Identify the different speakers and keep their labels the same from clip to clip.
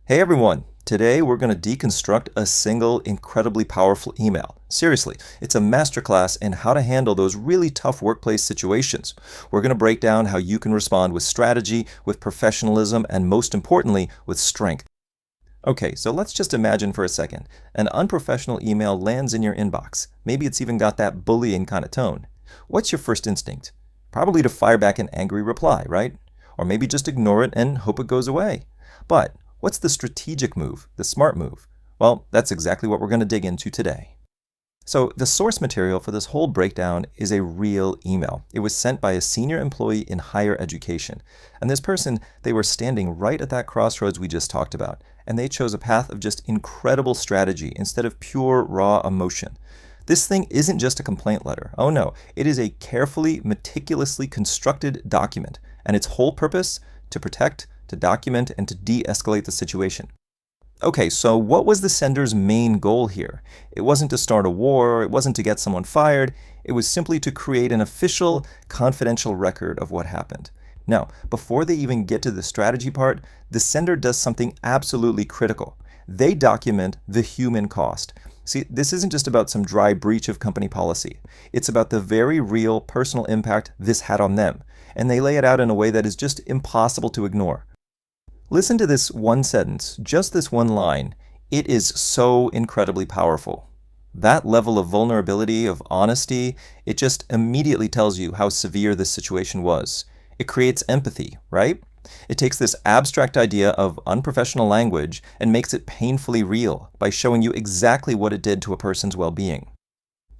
Speaker 1: Hey everyone! Today we're going to deconstruct a single incredibly powerful email. Seriously, it's a masterclass in how to handle those really tough workplace situations. We're going to break down how you can respond with strategy, with professionalism, and most importantly, with strength. Okay, so let's just imagine for a second. An unprofessional email lands in your inbox. Maybe it's even got that bullying kind of tone. What's your first instinct? Probably to fire back an angry reply, right? Or maybe just ignore it and hope it goes away. But what's the strategic move, the smart move? Well, that's exactly what we're going to dig into today. So the source material for this whole breakdown is a real email. It was sent by a senior employee in higher education. And this person, they were standing right at that crossroads we just talked about. And they chose a path of just incredible strategy instead of pure raw emotion. This thing isn't just a complaint letter. Oh no, it is a carefully, meticulously constructed document. And its whole purpose? To protect, to document, and to de-escalate the situation. Okay, so what was the sender's main goal here? It wasn't to start a war, it wasn't to get someone fired, it was simply to create an official, confidential record of what happened. Now, before they even get to the strategy part, the sender does something absolutely critical. They document the human cost. See, this isn't just about some dry breach of company policy. It's about the very real personal impact this had on them, and they lay it out in a way that is just impossible to ignore. Listen to this one sentence, just this one line. It is so incredibly powerful. That level of vulnerability, of honesty, it just immediately tells you how severe this situation was. It creates empathy, right? It takes this abstract idea of unprofessional language and makes it painfully real by showing you exactly what it did to a person's well-being.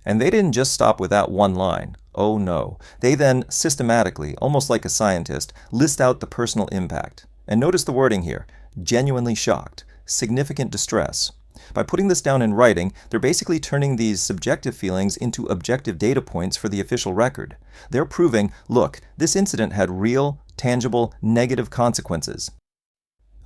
Speaker 1: And they didn't just stop with that one line. Oh no. They then systematically, almost like a scientist, list out the personal impact. And notice the wording here, genuinely shocked, significant distress. By putting this down in writing, they're basically turning these subjective feelings into objective data points for the official record. They're proving, look, this incident had real, tangible, negative consequences.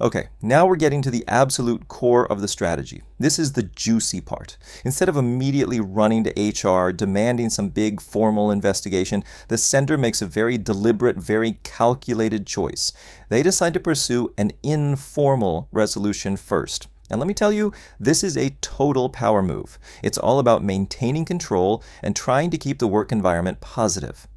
Speaker 1: Okay, now we're getting to the absolute core of the strategy. This is the juicy part. Instead of immediately running to HR, demanding some big formal investigation, the sender makes a very deliberate, very calculated choice. They decide to pursue an informal resolution first. And let me tell you, this is a total power move. It's all about maintaining control and trying to keep the work environment positive.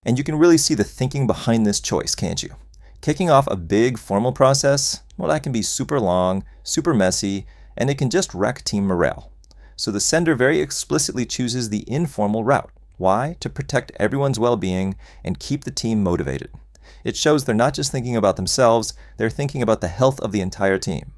Speaker 1: And you can really see the thinking behind this choice, can't you? Kicking off a big formal process, well, that can be super long, super messy, and it can just wreck team morale. So the sender very explicitly chooses the informal route. Why? To protect everyone's well-being and keep the team motivated. It shows they're not just thinking about themselves, they're thinking about the health of the entire team.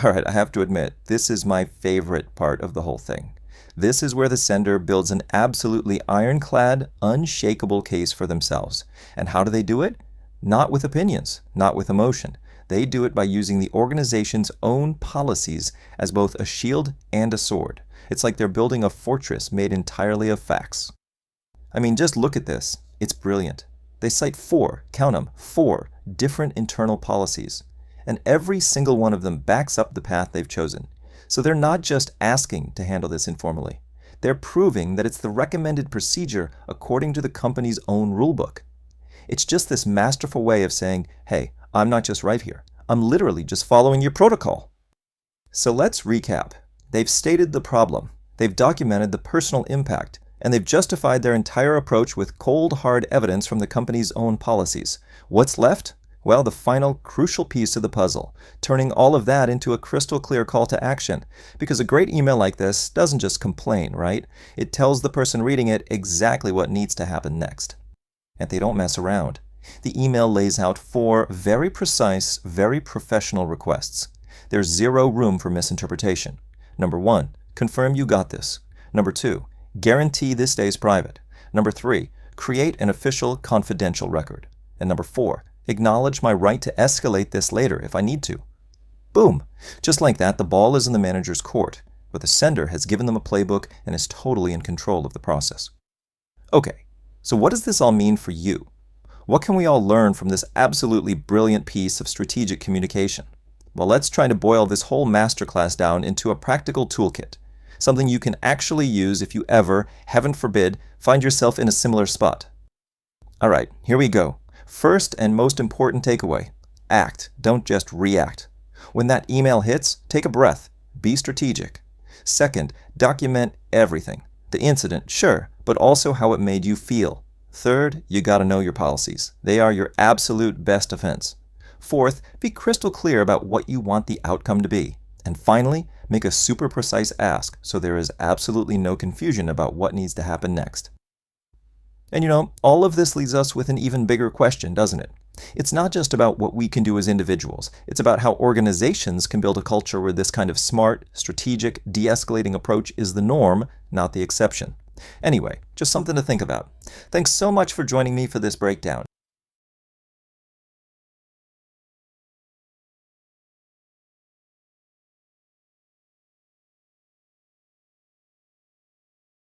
Speaker 1: All right, I have to admit, this is my favorite part of the whole thing. This is where the sender builds an absolutely ironclad, unshakable case for themselves. And how do they do it? Not with opinions, not with emotion. They do it by using the organization's own policies as both a shield and a sword. It's like they're building a fortress made entirely of facts. I mean, just look at this. It's brilliant. They cite count them, 4 different internal policies. And every single one of them backs up the path they've chosen. So they're not just asking to handle this informally. They're proving that it's the recommended procedure according to the company's own rulebook. It's just this masterful way of saying, hey, I'm not just right here. I'm literally just following your protocol. So let's recap. They've stated the problem. They've documented the personal impact. And they've justified their entire approach with cold, hard evidence from the company's own policies. What's left? Well, the final crucial piece of the puzzle, turning all of that into a crystal clear call to action. Because a great email like this doesn't just complain, right? It tells the person reading it exactly what needs to happen next. And they don't mess around. The email lays out 4 very precise, very professional requests. There's 0 room for misinterpretation. Number 1, confirm you got this. Number 2, guarantee this stays private. Number 3, create an official confidential record. And number 4, acknowledge my right to escalate this later if I need to. Boom! Just like that, the ball is in the manager's court, but the sender has given them a playbook and is totally in control of the process. Okay. So what does this all mean for you? What can we all learn from this absolutely brilliant piece of strategic communication? Well, let's try to boil this whole masterclass down into a practical toolkit, something you can actually use if you ever, heaven forbid, find yourself in a similar spot. All right, here we go. First and most important takeaway, act, don't just react. When that email hits, take a breath. Be strategic. Second, document everything. The incident, sure, but also how it made you feel. Third, you gotta know your policies. They are your absolute best defense. Fourth, be crystal clear about what you want the outcome to be. And finally, make a super precise ask so there is absolutely no confusion about what needs to happen next. And all of this leaves us with an even bigger question, doesn't it? It's not just about what we can do as individuals. It's about how organizations can build a culture where this kind of smart, strategic, de-escalating approach is the norm, not the exception. Anyway, just something to think about. Thanks so much for joining me for this breakdown.